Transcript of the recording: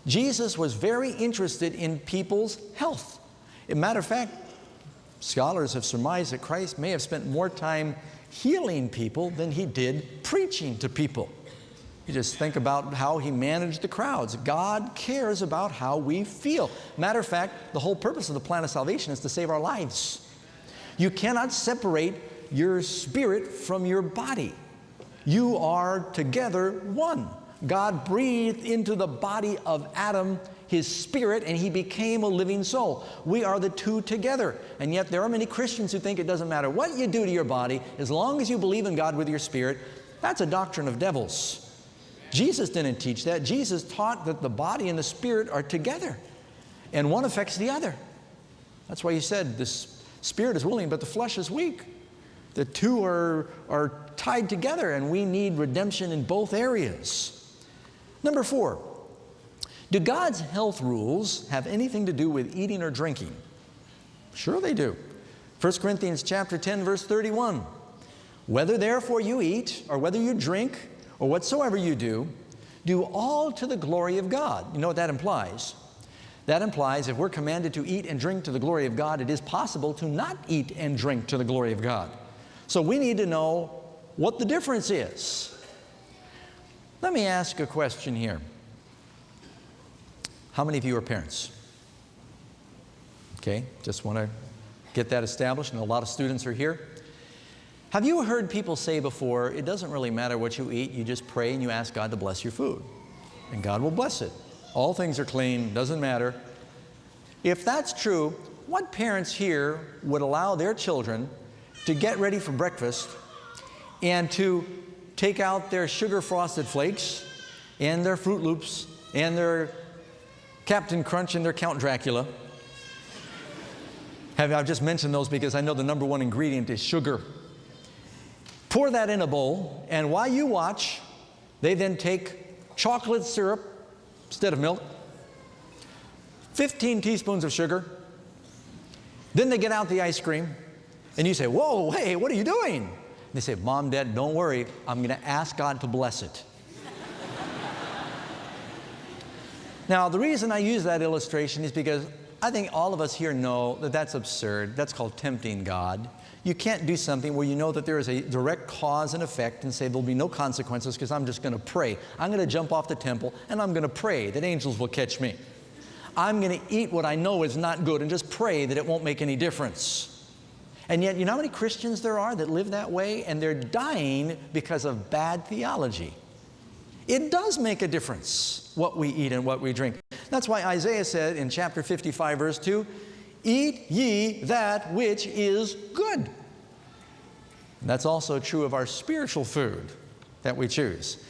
Jesus was very interested in people's health. As a matter of fact, scholars have surmised that Christ may have spent more time healing people than he did preaching to people. You just think about how he managed the crowds. God cares about how we feel. Matter of fact, the whole purpose of the plan of salvation is to save our lives. You cannot separate your spirit from your body. You are together one. God breathed into the body of Adam His Spirit, and he became a living soul. We are the two together. And yet there are many Christians who think it doesn't matter what you do to your body, as long as you believe in God with your spirit. That's a doctrine of devils. Jesus didn't teach that. Jesus taught that the body and the spirit are together, and one affects the other. That's why he said the spirit is willing, but the flesh is weak. The two are tied together, and we need redemption in both areas. Number 4, do God's health rules have anything to do with eating or drinking? Sure they do. 1 Corinthians chapter 10, verse 31. Whether therefore you eat, or whether you drink, or whatsoever you do all to the glory of God. You know what that implies? That implies if we're commanded to eat and drink to the glory of God, it is possible to not eat and drink to the glory of God. So we need to know what the difference is. Let me ask a question here. How many of you are parents? Okay, just want to get that established, and a lot of students are here. Have you heard people say before, it doesn't really matter what you eat, you just pray and you ask God to bless your food, and God will bless it. All things are clean, doesn't matter. If that's true, what parents here would allow their children to get ready for breakfast and to take out their sugar frosted flakes and their Fruit Loops and their Captain Crunch and their Count Dracula? I've just mentioned those because I know the number one ingredient is sugar. Pour that in a bowl, and while you watch, they then take chocolate syrup instead of milk, 15 teaspoons of sugar, then they get out the ice cream, and you say, whoa, hey, what are you doing? And they say, Mom, Dad, don't worry, I'm going to ask God to bless it. Now, the reason I use that illustration is because I think all of us here know that that's absurd. That's called tempting God. You can't do something where you know that there is a direct cause and effect and say there'll be no consequences because I'm just going to pray. I'm going to jump off the temple and I'm going to pray that angels will catch me. I'm going to eat what I know is not good and just pray that it won't make any difference. And yet, you know how many Christians there are that live that way, and they're dying because of bad theology. It does make a difference what we eat and what we drink. That's why Isaiah said in chapter 55, verse 2, eat ye that which is good. And that's also true of our spiritual food that we choose.